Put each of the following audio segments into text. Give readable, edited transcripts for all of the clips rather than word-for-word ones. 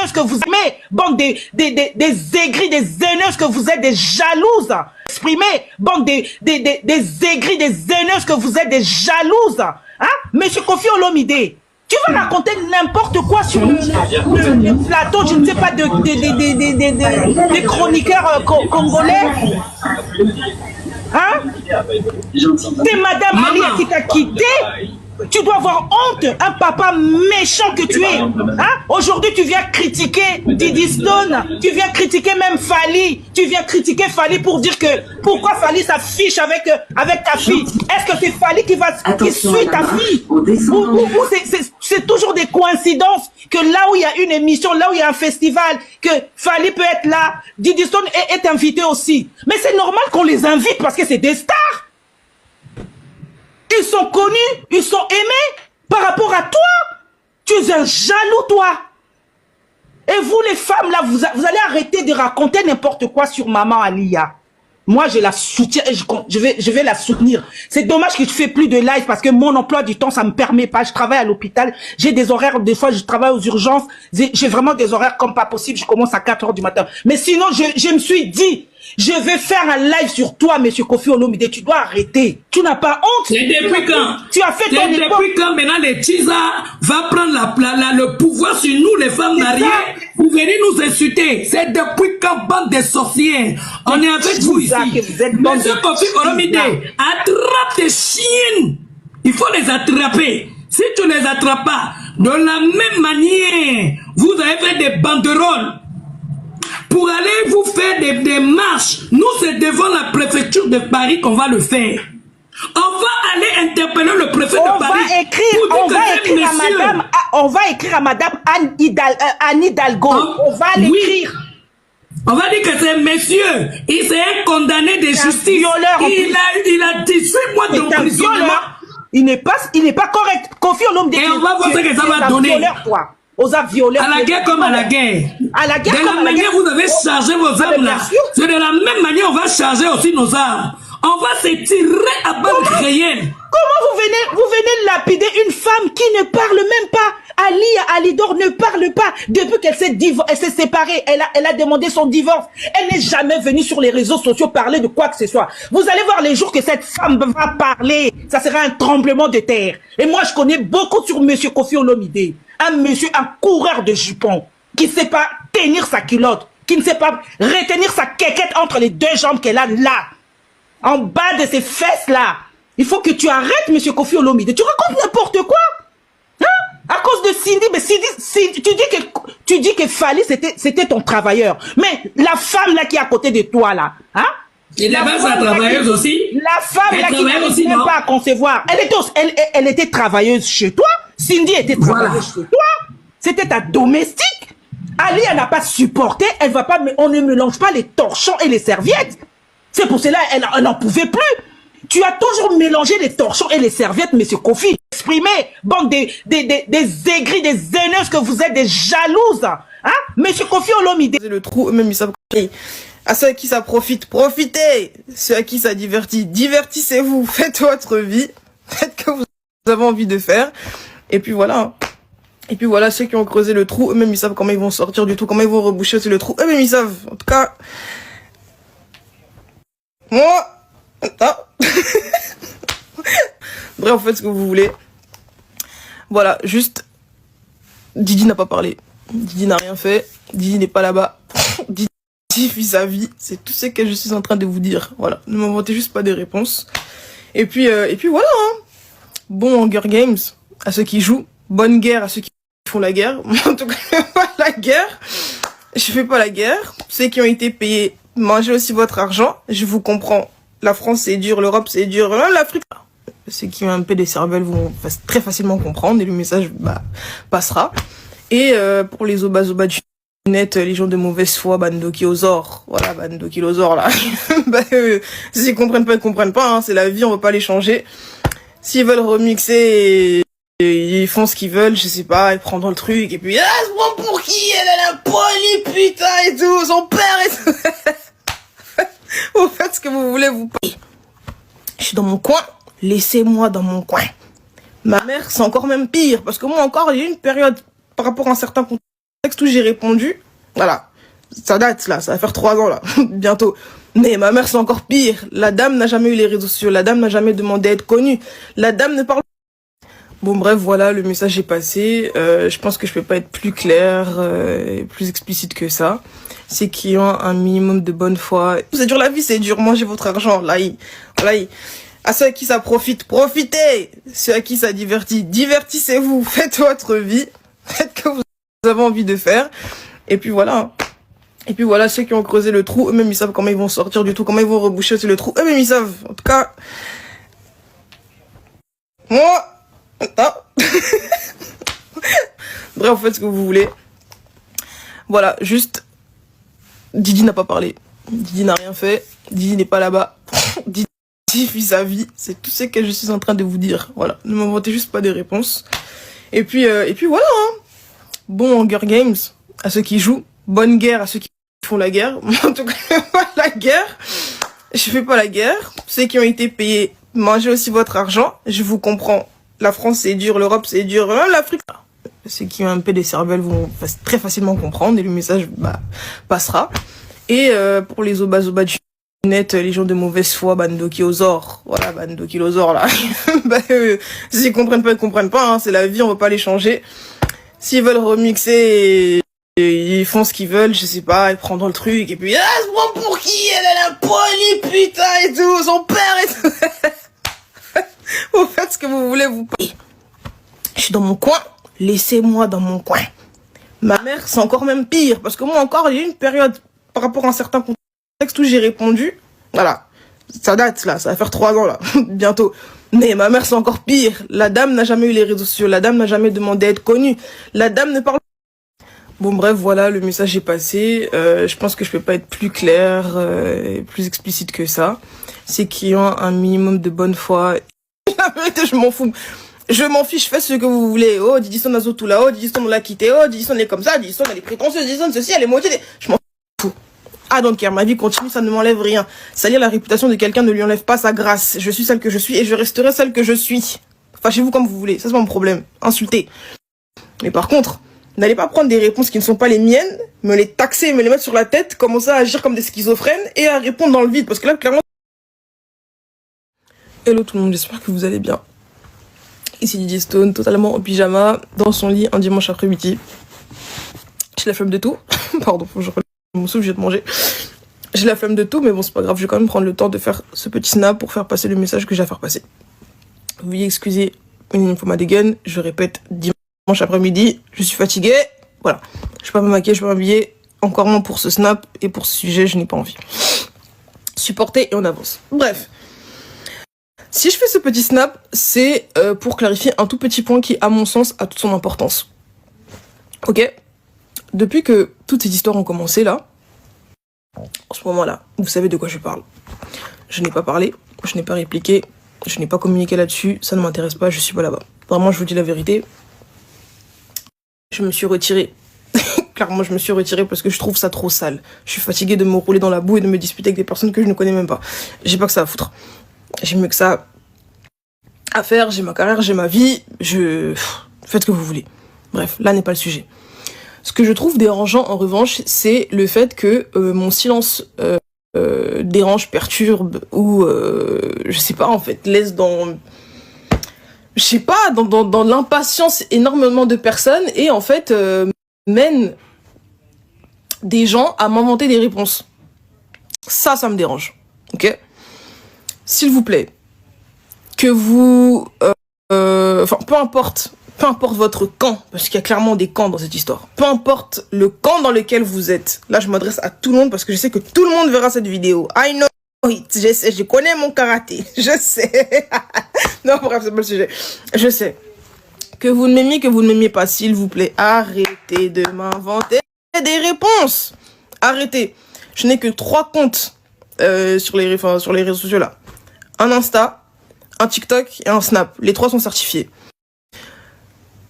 haineuses que vous aimez, bande des aigris, des haineuses que vous êtes, des jalouses. Exprimez, bande des aigris, des haineuses que vous êtes, des jalouses. Hein? Monsieur Kofi Olomide, tu vas raconter n'importe quoi sur le plateau, je ne sais pas, des chroniqueurs congolais. Hein? C'est Madame Alia qui t'a quitté. Tu dois avoir honte, un papa méchant que tu es. Hein? Aujourd'hui, tu viens critiquer Didi Stone, tu viens critiquer même Fally, tu viens critiquer Fally pour dire que pourquoi Fally s'affiche avec ta fille. Est-ce que c'est Fally qui suit ta fille? Ou c'est toujours des coïncidences que là où il y a une émission, là où il y a un festival, que Fally peut être là, Didi Stone est invité aussi. Mais c'est normal qu'on les invite parce que c'est des stars. Ils sont connus, ils sont aimés par rapport à toi. Tu es un jaloux, toi. Et vous, les femmes, là, vous allez arrêter de raconter n'importe quoi sur maman Alia. Moi, je la soutiens, je vais la soutenir. C'est dommage que je fais plus de live parce que mon emploi du temps, ça me permet pas. Je travaille à l'hôpital, j'ai des horaires, des fois, je travaille aux urgences. J'ai vraiment des horaires comme pas possible. Je commence à 4 h du matin. Mais sinon, je me suis dit, je vais faire un live sur toi, monsieur Kofi Olomide. Tu dois arrêter. Tu n'as pas honte. C'est depuis quand? Tu as fait ton époque. Depuis quand maintenant les Tisa va prendre le pouvoir sur nous, les femmes mariées? Vous venez nous insulter. C'est depuis quand, bande de sorcières? On est avec vous ici. Monsieur Kofi Olomide, attrape tes chiennes. Il faut les attraper. Si tu les attrapes pas, de la même manière, vous avez fait des banderoles pour aller vous faire des marches. Nous, c'est devant la préfecture de Paris qu'on va le faire. On va aller interpeller le préfet de Paris. On va écrire à madame Anne Hidalgo. On va l'écrire. On va dire que c'est monsieur. Il s'est un condamné de justice. Il a 18 mois d'emprisonnement. Il n'est pas correct. Kofi Olomide. Et on va voir ce que ça va donner. À la guerre comme à la guerre. De la manière vous avez chargé vos armes là, c'est de la même manière on va charger aussi nos armes. On va se tirer à balles réelles. Comment vous venez lapider une femme qui ne parle même pas? Alidor ne parle pas. Depuis qu'elle s'est séparée, elle a demandé son divorce. Elle n'est jamais venue sur les réseaux sociaux parler de quoi que ce soit. Vous allez voir les jours que cette femme va parler. Ça sera un tremblement de terre. Et moi, je connais beaucoup sur monsieur Kofi Olomide. Un coureur de jupons, qui ne sait pas tenir sa culotte, qui ne sait pas retenir sa quéquette entre les deux jambes qu'elle a là, en bas de ses fesses là. Il faut que tu arrêtes, monsieur Kofi Olomide. Tu racontes n'importe quoi. Hein? À cause de Cindy, mais Cindy, tu dis que Fally, c'était ton travailleur. Mais la femme là qui est à côté de toi là, hein? Et la femme, c'est travailleuse aussi. La femme là qui n'arrive même pas à concevoir. Elle était travailleuse chez toi. Cindy était travailleuse chez toi. C'était ta domestique. Ali, elle n'a pas supporté. Elle va pas, on ne mélange pas les torchons et les serviettes. C'est pour cela elle n'en pouvait plus. Tu as toujours mélangé les torchons et les serviettes, monsieur Kofi. Exprimez, bande des aigris, des haineuses que vous êtes, des jalouses. Hein? Monsieur Kofi Olomide. Le trou, même ils savent. À ceux à qui ça profite, profitez. Ceux à qui ça divertit, divertissez-vous. Faites votre vie. Faites ce que vous avez envie de faire. Et puis voilà. Et puis voilà, ceux qui ont creusé le trou, eux-mêmes ils savent comment ils vont sortir du trou, comment ils vont reboucher aussi le trou. Eux-mêmes ils savent. En tout cas, moi, bref, vous faites ce que vous voulez. Voilà, juste, Didi n'a pas parlé. Didi n'a rien fait. Didi n'est pas là-bas. Didi vit sa vie. C'est tout ce que je suis en train de vous dire. Voilà, ne m'inventez juste pas des réponses. Et puis voilà. Hein. Bon Hunger Games à ceux qui jouent. Bonne guerre à ceux qui font la guerre. En tout cas, je fais pas la guerre. Je fais pas la guerre. Ceux qui ont été payés, mangez aussi votre argent. Je vous comprends. La France c'est dur, l'Europe c'est dur, l'Afrique. Ceux qui ont un peu des cervelles vont très facilement comprendre et le message passera. Et pour les obas du net, les gens de mauvaise foi, bandokilosor, voilà, bandokilosor là. S'ils comprennent pas, ils comprennent pas. Hein, c'est la vie, on va pas les changer. S'ils veulent remixer, ils font ce qu'ils veulent, je sais pas, ils prendront le truc et puis se prend pour qui? Elle a poli putain et tout, son père et tout. Vous faites ce que vous voulez, vous. Je suis dans mon coin, laissez-moi dans mon coin. Ma mère, c'est encore même pire, parce que moi encore, il y a une période par rapport à un certain contexte, texte où j'ai répondu, voilà, ça date là, ça va faire 3 ans là, bientôt. Mais ma mère c'est encore pire, la dame n'a jamais eu les réseaux sociaux, la dame n'a jamais demandé à être connue, la dame ne parle. Bon bref, voilà, le message est passé, je pense que je peux pas être plus clair, plus explicite que ça. C'est qu'ils ont un minimum de bonne foi. C'est dur la vie, c'est dur, mangez votre argent, là, à ceux à qui ça profite, profitez! Ceux à qui ça divertit, divertissez-vous, faites votre vie, faites ce que vous avez envie de faire, et puis voilà. Et puis voilà, ceux qui ont creusé le trou, eux-mêmes ils savent comment ils vont sortir du trou, comment ils vont reboucher aussi le trou, eux-mêmes ils savent. En tout cas, moi, ah. Bref, en fait ce que vous voulez. Voilà, juste, Didi n'a pas parlé, Didi n'a rien fait, Didi n'est pas là-bas, Didi vit sa vie, c'est tout ce que je suis en train de vous dire. Voilà, ne m'inventez juste pas des réponses. Et puis voilà, hein. Bon Hunger Games à ceux qui jouent, bonne guerre à ceux qui font la guerre. En tout cas, pas la guerre. Je fais pas la guerre. Ceux qui ont été payés, mangez aussi votre argent. Je vous comprends. La France c'est dur, l'Europe c'est dur, même l'Afrique. Ceux qui ont un peu des cervelles vont très facilement comprendre et le message passera. Et pour les obas du net, les gens de mauvaise foi, bandokiosaures, voilà, bandokiosaures là. S'ils comprennent pas, ils comprennent pas, hein, c'est la vie, on va pas les changer. S'ils veulent remixer, ils font ce qu'ils veulent, je sais pas, ils prendront le truc, et puis, ah, se prend pour qui? Elle a la poignée, putain, et tout, son père et tout. Vous faites ce que vous voulez, vous. Je suis dans mon coin, laissez-moi dans mon coin. Ma mère, c'est encore même pire, parce que moi encore, il y a eu une période, par rapport à un certain contexte où j'ai répondu, voilà, ça date là, ça va faire 3 ans là, bientôt. Mais ma mère c'est encore pire, la dame n'a jamais eu les réseaux sociaux, la dame n'a jamais demandé à être connue, la dame ne parle. Bon bref, voilà, le message est passé, je pense que je peux pas être plus clair, plus explicite que ça. C'est qu'ils ont un minimum de bonne foi. La vérité, je m'en fous. Je m'en fiche, faites ce que vous voulez. Oh, Didi Son a tout là-haut, Didi Son l'a quitté, oh, Didi Son est comme ça, Didi Son elle est prétentieuse, Didi Son ceci, elle est motivée. Je m'en fous. Ah donc ma vie continue, ça ne m'enlève rien. Salir la réputation de quelqu'un ne lui enlève pas sa grâce. Je suis celle que je suis et je resterai celle que je suis. Fâchez-vous comme vous voulez, ça c'est pas mon problème. Insultez. Mais par contre, n'allez pas prendre des réponses qui ne sont pas les miennes, me les taxer, me les mettre sur la tête, commencer à agir comme des schizophrènes et à répondre dans le vide. Parce que là, clairement... Hello tout le monde, j'espère que vous allez bien. Ici Didi Stone, totalement en pyjama, dans son lit un dimanche après-midi. J'ai la flemme de tout. Pardon, faut que je relève mon souffle, je vais te manger. J'ai la flemme de tout, mais bon, c'est pas grave, je vais quand même prendre le temps de faire ce petit snap pour faire passer le message que j'ai à faire passer. Veuillez excuser une fois ma dégaine, je répète, dimanche après-midi, je suis fatiguée, voilà. Je peux pas me maquiller, je peux pas m'habiller, encore moins pour ce snap, et pour ce sujet, je n'ai pas envie. Supportez et on avance. Bref. Si je fais ce petit snap, c'est pour clarifier un tout petit point qui, à mon sens, a toute son importance. Ok ? Depuis que toutes ces histoires ont commencé, là, en ce moment-là, vous savez de quoi je parle. Je n'ai pas parlé, je n'ai pas répliqué, je n'ai pas communiqué là-dessus, ça ne m'intéresse pas, je suis pas là-bas. Vraiment, je vous dis la vérité. Je me suis retirée. Clairement, je me suis retirée parce que je trouve ça trop sale. Je suis fatiguée de me rouler dans la boue et de me disputer avec des personnes que je ne connais même pas. J'ai pas que ça à foutre. J'ai mieux que ça à faire, j'ai ma carrière, j'ai ma vie, faites ce que vous voulez. Bref, là n'est pas le sujet. Ce que je trouve dérangeant en revanche, c'est le fait que mon silence dérange, perturbe ou je sais pas en fait, laisse dans je sais pas dans l'impatience énormément de personnes et en fait mène des gens à m'inventer des réponses. Ça me dérange. OK ? S'il vous plaît, que vous enfin peu importe votre camp, parce qu'il y a clairement des camps dans cette histoire. Peu importe le camp dans lequel vous êtes. Là, je m'adresse à tout le monde parce que je sais que tout le monde verra cette vidéo. I know it. Je sais, je connais mon karaté. Je sais. Non, bref, c'est pas le sujet. Je sais. Que vous ne m'aimiez, que vous ne m'aimiez pas, s'il vous plaît, arrêtez de m'inventer des réponses. Arrêtez. Je n'ai que 3 comptes sur les réseaux sociaux là. Un Insta, un TikTok et un Snap. Les 3 sont certifiés.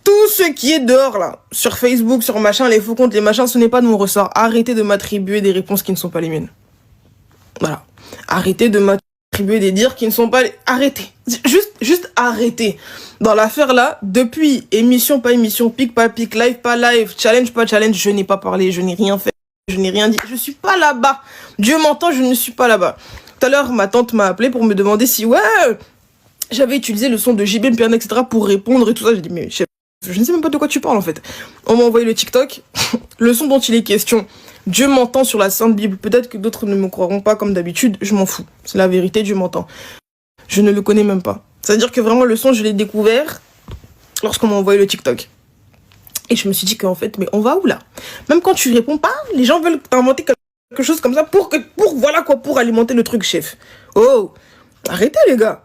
Tout ce qui est dehors là, sur Facebook, sur machin, les faux comptes, les machins, ce n'est pas de mon ressort. Arrêtez de m'attribuer des réponses qui ne sont pas les miennes. Voilà. Arrêtez de m'attribuer des dires qui ne sont pas les... Arrêtez. Juste juste arrêtez. Dans l'affaire là, depuis émission pas émission, pic pas pic, live pas live, challenge pas challenge, je n'ai pas parlé, je n'ai rien fait, je n'ai rien dit, je suis pas là-bas. Dieu m'entend, je ne suis pas là-bas. Tout à l'heure, ma tante m'a appelé pour me demander si ouais, j'avais utilisé le son de JB, Piano, etc. pour répondre et tout ça. J'ai dit mais chef, je ne sais même pas de quoi tu parles en fait. On m'a envoyé le TikTok, le son dont il est question. Dieu m'entend sur la Sainte Bible. Peut-être que d'autres ne me croiront pas comme d'habitude, je m'en fous. C'est la vérité, Dieu m'entend. Je ne le connais même pas. C'est-à-dire que vraiment le son, je l'ai découvert lorsqu'on m'a envoyé le TikTok. Et je me suis dit qu'en fait, mais on va où là? Même quand tu réponds pas, les gens veulent inventer quelque chose comme ça pour voilà quoi, pour alimenter le truc, chef. Oh, arrêtez les gars.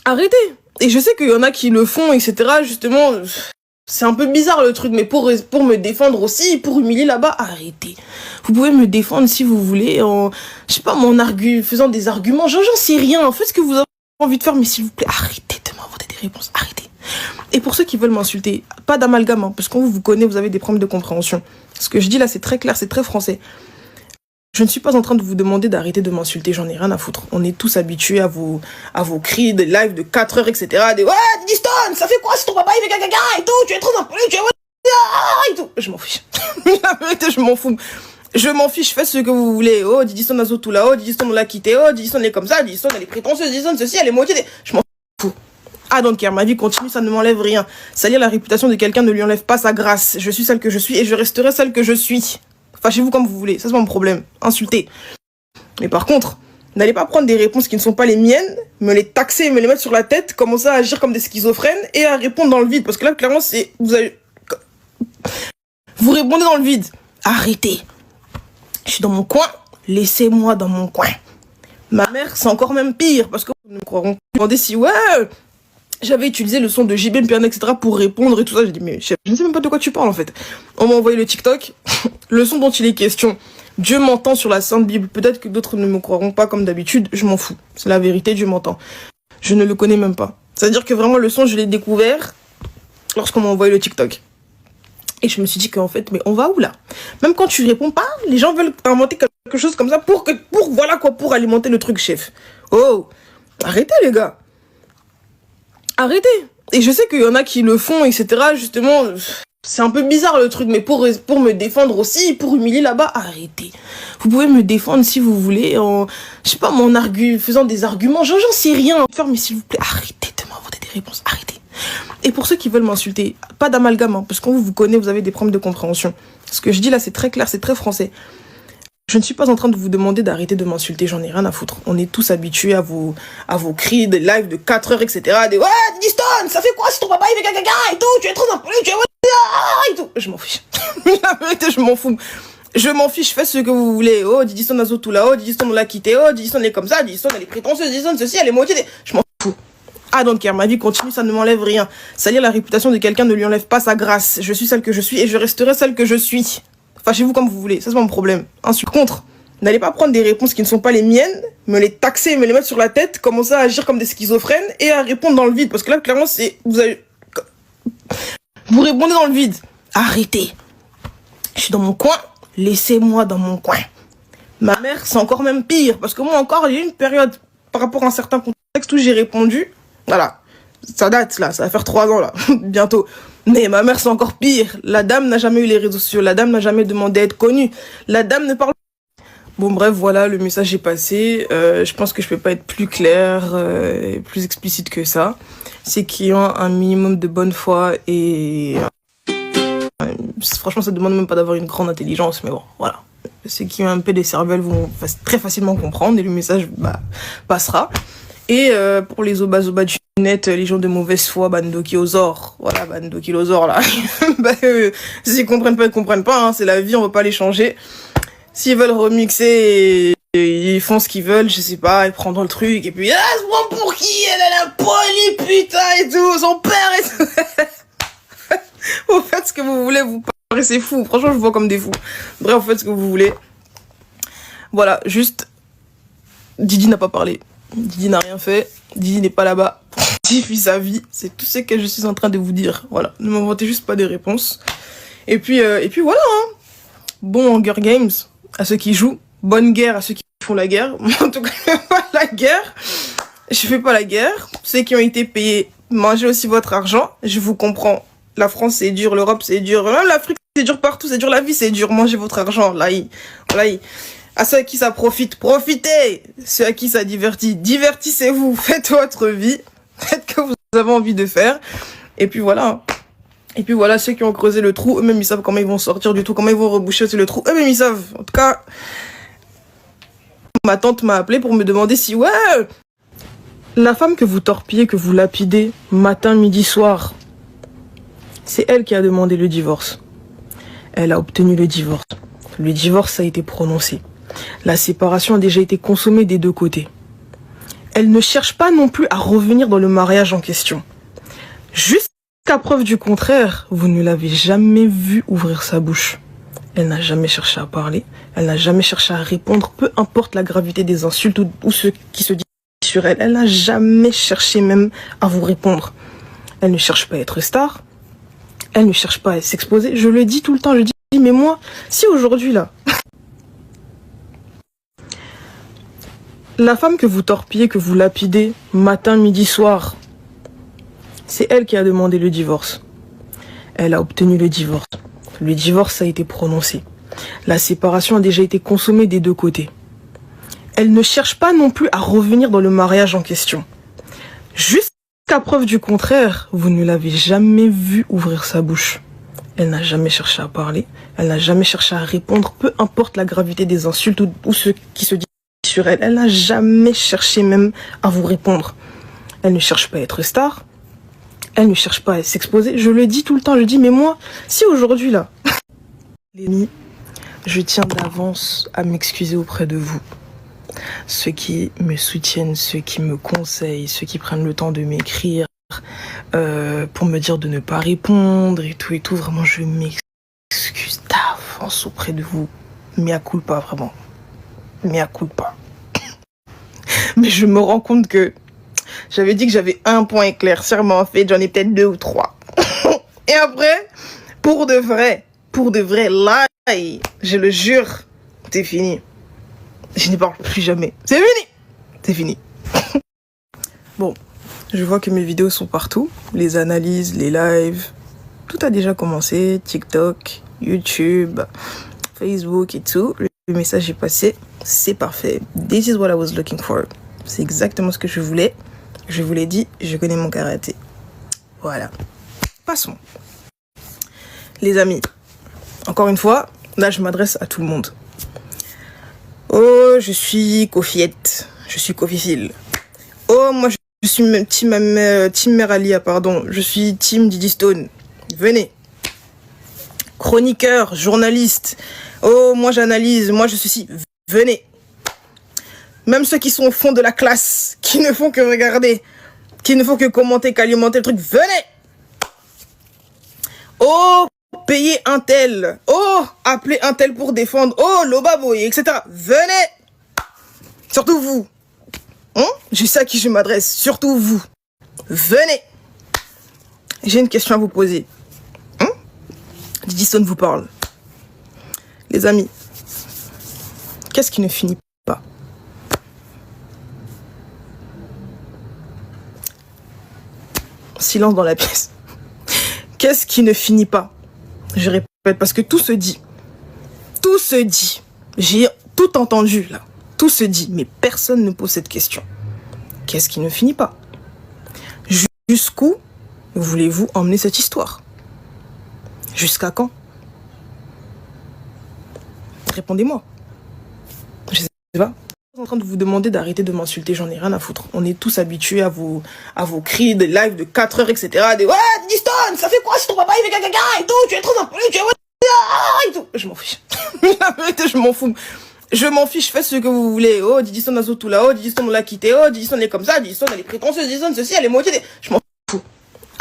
Arrêtez. Et je sais qu'il y en a qui le font, etc. Justement, c'est un peu bizarre le truc, mais pour me défendre aussi, pour humilier là-bas, arrêtez. Vous pouvez me défendre si vous voulez, en, je sais pas, faisant des arguments, j'en sais rien, faites ce que vous avez envie de faire, mais s'il vous plaît, arrêtez de m'inventer des réponses, arrêtez. Et pour ceux qui veulent m'insulter, pas d'amalgame, hein, parce qu'on vous connaît, vous avez des problèmes de compréhension. Ce que je dis là, c'est très clair, c'est très français. Je ne suis pas en train de vous demander d'arrêter de m'insulter, j'en ai rien à foutre. On est tous habitués à vos cris, des lives de 4 heures, etc. Des ouais, Diddy Stone, ça fait quoi si ton papa il fait gaga et tout, tu es trop impoli, tu es et tout. Je m'en fiche. La vérité, je m'en fous. Je m'en fiche, faites ce que vous voulez. Oh, Diddy Stone a tout là, oh, Diddy Stone on l'a quitté, oh, Diddy Stone est comme ça, Diddy Stone elle est prétentieuse, Diddy Stone ceci, elle est moitié. Je m'en fous. Ah donc ma vie continue, ça ne m'enlève rien. Salir la réputation de quelqu'un ne lui enlève pas sa grâce. Je suis celle que je suis et je resterai celle que je suis. Fâchez-vous comme vous voulez, ça c'est pas mon problème. Insultez. Mais par contre, n'allez pas prendre des réponses qui ne sont pas les miennes, me les taxer, me les mettre sur la tête, commencer à agir comme des schizophrènes et à répondre dans le vide. Parce que là, clairement, vous répondez dans le vide. Arrêtez. Je suis dans mon coin, laissez-moi dans mon coin. Ma mère, c'est encore même pire, parce que vous me croiront. Demandez si, ouais, j'avais utilisé le son de JB, Piano, etc. pour répondre et tout ça. J'ai dit, mais chef, je ne sais même pas de quoi tu parles en fait. On m'a envoyé le TikTok, le son dont il est question. Dieu m'entend sur la Sainte Bible. Peut-être que d'autres ne me croiront pas comme d'habitude, je m'en fous. C'est la vérité, Dieu m'entend. Je ne le connais même pas. C'est-à-dire que vraiment le son, je l'ai découvert lorsqu'on m'a envoyé le TikTok. Et je me suis dit qu'en fait, mais on va où là? Même quand tu réponds pas, les gens veulent inventer quelque chose comme ça pour voilà quoi, pour alimenter le truc, chef. Oh, arrêtez les gars. Arrêtez. Et je sais qu'il y en a qui le font, etc. Justement, c'est un peu bizarre le truc, mais pour me défendre aussi, pour humilier là-bas, arrêtez. Vous pouvez me défendre si vous voulez, en, je sais pas, faisant des arguments, j'en sais rien. Mais s'il vous plaît, arrêtez de m'inventer des réponses, arrêtez. Et pour ceux qui veulent m'insulter, pas d'amalgame, hein, parce qu'on vous connaît, vous avez des problèmes de compréhension. Ce que je dis là, c'est très clair, c'est très français. Je ne suis pas en train de vous demander d'arrêter de m'insulter, j'en ai rien à foutre. On est tous habitués à vos cris, des lives de 4 heures, etc. Des ouais, Diddy Stone, ça fait quoi si ton papa il fait gaga et tout, tu es trop impoli, tu es et tout. Je m'en fiche. La vérité, je m'en fous. Je m'en fiche, faites ce que vous voulez. Oh, Diddy Stone a tout là, oh, Diddy Stone on l'a quitté, oh, Diddy Stone est comme ça, Diddy Stone elle est prétentieuse, Diddy Stone ceci, elle est moitié. Je m'en fous. Ah donc ma vie continue, ça ne m'enlève rien. Salir la réputation de quelqu'un ne lui enlève pas sa grâce. Je suis celle que je suis et je resterai celle que je suis. Fâchez-vous comme vous voulez, ça c'est pas mon problème. Ensuite, contre, n'allez pas prendre des réponses qui ne sont pas les miennes, me les taxer, me les mettre sur la tête, commencer à agir comme des schizophrènes et à répondre dans le vide. Parce que là, clairement, vous répondez dans le vide. Arrêtez. Je suis dans mon coin, laissez-moi dans mon coin. Ma mère, c'est encore même pire. Parce que moi encore, il y a eu une période, par rapport à un certain contexte où j'ai répondu. Voilà. Ça date, là. Ça va faire 3 ans, là. Bientôt. Mais ma mère, c'est encore pire. La dame n'a jamais eu les réseaux sociaux. La dame n'a jamais demandé à être connue. La dame ne parle. Bon, bref, voilà, le message est passé. Je pense que je peux pas être plus clair et plus explicite que ça. C'est qu'il y a un minimum de bonne foi et... franchement, ça demande même pas d'avoir une grande intelligence, mais bon, voilà. Ceux qui ont un peu des cervelles vont très facilement comprendre et le message passera. Et pour les obas du net, les gens de mauvaise foi, bandokilosor, voilà, bandokilosor là. S'ils comprennent pas, ils comprennent pas, hein, c'est la vie, on va pas les changer. S'ils veulent remixer, ils font ce qu'ils veulent, je sais pas, ils prendront le truc, et puis, ah, se prend pour qui? Elle a la poli, putain, et tout, son père, et tout. Vous faites ce que vous voulez, vous parlez, c'est fou. Franchement, je vous vois comme des fous. Bref, vous faites ce que vous voulez. Voilà, juste, Diddy n'a pas parlé. Diddy n'a rien fait. Diddy n'est pas là-bas. Diddy vit sa vie. C'est tout ce que je suis en train de vous dire. Voilà, ne m'inventez juste pas des réponses. Et puis voilà, hein. Bon Hunger Games à ceux qui jouent. Bonne guerre à ceux qui font la guerre. En tout cas, pas la guerre. je fais pas la guerre. Ceux qui ont été payés, mangez aussi votre argent. Je vous comprends. La France, c'est dur. L'Europe, c'est dur. Même l'Afrique, c'est dur partout. C'est dur. La vie, c'est dur. Mangez votre argent. Là, à ceux à qui ça profite, profitez. Ceux à qui ça divertit, divertissez-vous. Faites votre vie. Faites ce que vous avez envie de faire. Et puis voilà. Et puis voilà, ceux qui ont creusé le trou, eux-mêmes, ils savent comment ils vont sortir du trou, comment ils vont reboucher aussi le trou. Eux-mêmes, ils savent. En tout cas, ma tante m'a appelé pour me demander si, ouais, la femme que vous torpillez, que vous lapidez, matin, midi, soir, c'est elle qui a demandé le divorce. Elle a obtenu le divorce. Le divorce a été prononcé. La séparation a déjà été consommée des deux côtés. Elle ne cherche pas non plus à revenir dans le mariage en question. Jusqu'à preuve du contraire, vous ne l'avez jamais vue ouvrir sa bouche. Elle n'a jamais cherché à parler, elle n'a jamais cherché à répondre, peu importe la gravité des insultes ou ce qui se dit sur elle. Elle n'a jamais cherché même à vous répondre. Elle ne cherche pas à être star, elle ne cherche pas à s'exposer. Je le dis tout le temps, je dis, mais moi, si aujourd'hui là, la femme que vous torpillez, que vous lapidez, matin, midi, soir, c'est elle qui a demandé le divorce. Elle a obtenu le divorce. Le divorce a été prononcé. La séparation a déjà été consommée des deux côtés. Elle ne cherche pas non plus à revenir dans le mariage en question. Jusqu'à preuve du contraire, vous ne l'avez jamais vue ouvrir sa bouche. Elle n'a jamais cherché à parler, elle n'a jamais cherché à répondre, peu importe la gravité des insultes ou ce qui se dit sur elle. Elle n'a jamais cherché même à vous répondre. Elle ne cherche pas à être star, elle ne cherche pas à s'exposer. Je le dis tout le temps, je dis, mais moi, si aujourd'hui là, les amis, je tiens d'avance à m'excuser auprès de vous. Ceux qui me soutiennent, ceux qui me conseillent, ceux qui prennent le temps de m'écrire pour me dire de ne pas répondre et tout, vraiment je m'excuse d'avance auprès de vous. Mea culpa, vraiment. Mea culpa. Mais je me rends compte que j'avais dit que j'avais un point éclaircir, mais en fait j'en ai peut-être 2 ou 3. Et après, pour de vrai, là, je le jure, c'est fini. Je n'y parle plus jamais. C'est fini. C'est fini. Bon, je vois que mes vidéos sont partout. Les analyses, les lives. Tout a déjà commencé. TikTok, YouTube, Facebook et tout. Le message est passé. C'est parfait. This is what I was looking for. C'est exactement ce que je voulais. Je vous l'ai dit, je connais mon karaté. Voilà. Passons. Les amis, encore une fois, là je m'adresse à tout le monde. Oh, je suis Kofiette. Je suis Kofifil. Oh, moi je suis même team Meralia, pardon. Je suis team Didi Stone. Venez. Chroniqueur, journaliste. Oh, moi j'analyse, moi je suis ci. Venez. Même ceux qui sont au fond de la classe, qui ne font que regarder, qui ne font que commenter, qu'alimenter le truc. Venez. Oh, payer un tel. Oh, appeler un tel pour défendre. Oh, Lobaboy, etc. Venez. Surtout vous. Je sais à qui je m'adresse. Surtout vous. Venez. J'ai une question à vous poser. Didi Stone vous parle. Les amis, qu'est-ce qui ne finit pas? Silence dans la pièce. Qu'est-ce qui ne finit pas? Je répète, parce que tout se dit. Tout se dit. J'ai tout entendu, là. Tout se dit, mais personne ne pose cette question. Qu'est-ce qui ne finit pas? Jusqu'où voulez-vous emmener cette histoire? Jusqu'à quand? Répondez-moi. Je sais pas. Je suis en train de vous demander d'arrêter de m'insulter, j'en ai rien à foutre. On est tous habitués à vos cris, des lives de 4 heures, etc. Des ouais, Didi Stone, ça fait quoi si ton papa il fait caca et tout, tu es trop impoli, tu es et tout. Je m'en fiche. La vérité, je m'en fous. Je m'en fiche, faites ce que vous voulez. Oh, Didi Stone a tout là-haut, Didi Stone on l'a quitté, oh, Didi Stone elle est comme ça, Didi Stone elle est prétentieuse, Didi Stone ceci, elle est moitié. Je m'en fous.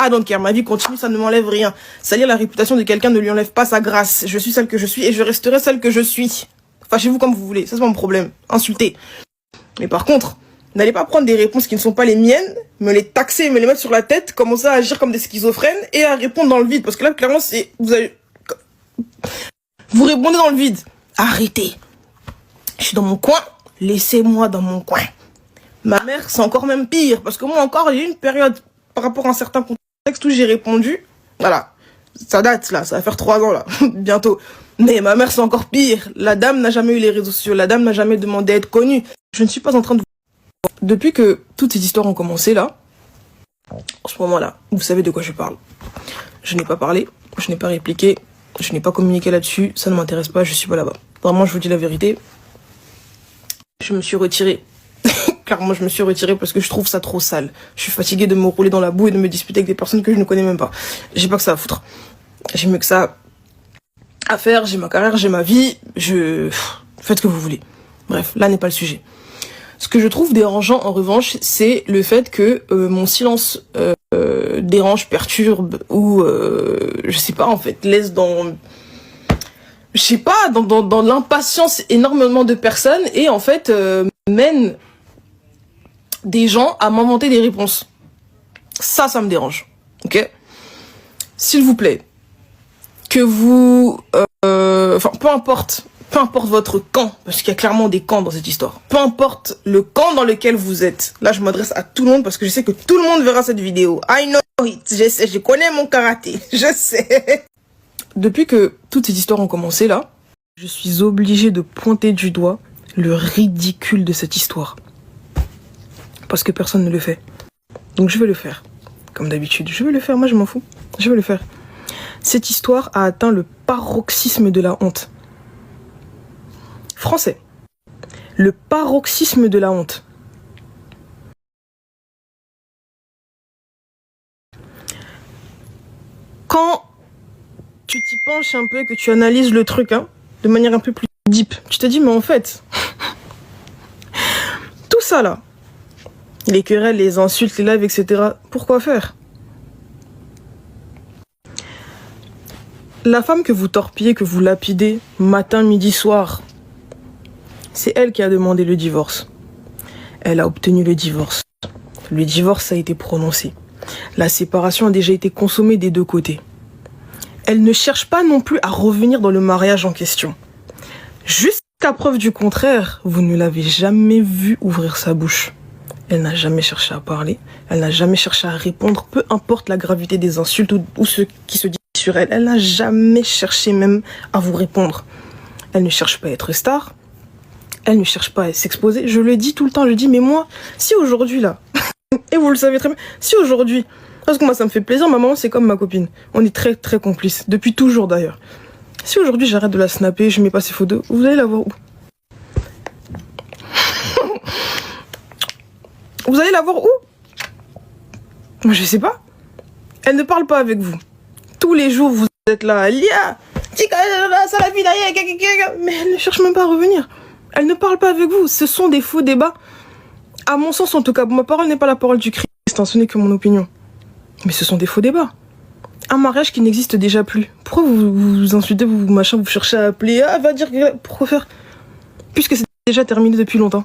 I don't care, ma vie continue, ça ne m'enlève rien. Salir la réputation de quelqu'un ne lui enlève pas sa grâce. Je suis celle que je suis et je resterai celle que je suis. Fâchez-vous comme vous voulez, ça c'est pas mon problème. Insultez. Mais par contre, n'allez pas prendre des réponses qui ne sont pas les miennes, me les taxer, me les mettre sur la tête, commencer à agir comme des schizophrènes et à répondre dans le vide. Parce que là, clairement, c'est... Vous répondez dans le vide. Arrêtez. Je suis dans mon coin, laissez-moi dans mon coin. Ma mère, c'est encore même pire. Parce que moi encore, il y a eu une période par rapport à un certain contexte où j'ai répondu. Voilà. Ça date là, ça va faire 3 ans là, bientôt. Mais ma mère, c'est encore pire. La dame n'a jamais eu les réseaux sociaux. La dame n'a jamais demandé à être connue. Je ne suis pas en train de... Depuis que toutes ces histoires ont commencé là, en ce moment-là, vous savez de quoi je parle. Je n'ai pas parlé, je n'ai pas répliqué, je n'ai pas communiqué là-dessus, ça ne m'intéresse pas, je suis pas là-bas. Vraiment, je vous dis la vérité. Je me suis retirée. Clairement, je me suis retirée parce que je trouve ça trop sale. Je suis fatiguée de me rouler dans la boue et de me disputer avec des personnes que je ne connais même pas. J'ai pas que ça à foutre. J'ai mieux que ça à faire, j'ai ma carrière, j'ai ma vie, faites ce que vous voulez. Bref, là n'est pas le sujet. Ce que je trouve dérangeant en revanche, c'est le fait que mon silence dérange, perturbe ou je sais pas en fait, laisse dans je sais pas dans l'impatience énormément de personnes et en fait mène des gens à m'inventer des réponses. Ça me dérange. OK ? S'il vous plaît, que vous enfin peu importe votre camp, parce qu'il y a clairement des camps dans cette histoire. Peu importe le camp dans lequel vous êtes. Là, je m'adresse à tout le monde parce que je sais que tout le monde verra cette vidéo. I know it. Je sais, je connais mon karaté. Je sais. Depuis que toutes ces histoires ont commencé là, je suis obligée de pointer du doigt le ridicule de cette histoire. Parce que personne ne le fait. Donc je vais le faire. Comme d'habitude. Je vais le faire, moi je m'en fous. Je vais le faire. Cette histoire a atteint le paroxysme de la honte. Français. Le paroxysme de la honte. Quand tu t'y penches un peu, que tu analyses le truc, hein, de manière un peu plus deep, tu te dis, mais en fait, tout ça là, les querelles, les insultes, les lives, etc., pourquoi faire? La femme que vous torpillez, que vous lapidez, matin, midi, soir, c'est elle qui a demandé le divorce. Elle a obtenu le divorce. Le divorce a été prononcé. La séparation a déjà été consommée des deux côtés. Elle ne cherche pas non plus à revenir dans le mariage en question. Jusqu'à preuve du contraire, vous ne l'avez jamais vue ouvrir sa bouche. Elle n'a jamais cherché à parler. Elle n'a jamais cherché à répondre, peu importe la gravité des insultes ou ce qui se dit sur elle. Elle n'a jamais cherché même à vous répondre. Elle ne cherche pas à être star. Elle ne cherche pas à s'exposer. Je le dis tout le temps, je dis, mais moi, si aujourd'hui là, et vous le savez très bien, si aujourd'hui, parce que moi ça me fait plaisir, ma maman c'est comme ma copine. On est très très complices, depuis toujours d'ailleurs. Si aujourd'hui j'arrête de la snapper, je mets pas ses photos, vous allez la voir où? Vous allez la voir où? Moi je sais pas. Elle ne parle pas avec vous. Tous les jours vous êtes là, Lia, mais elle ne cherche même pas à revenir. Elle ne parle pas avec vous. Ce sont des faux débats. À mon sens, en tout cas, ma parole n'est pas la parole du Christ, hein, ce n'est que mon opinion. Mais ce sont des faux débats. Un mariage qui n'existe déjà plus. Pourquoi vous insultez, vous machin, vous cherchez à appeler, va dire, pourquoi faire? Puisque c'est déjà terminé depuis longtemps.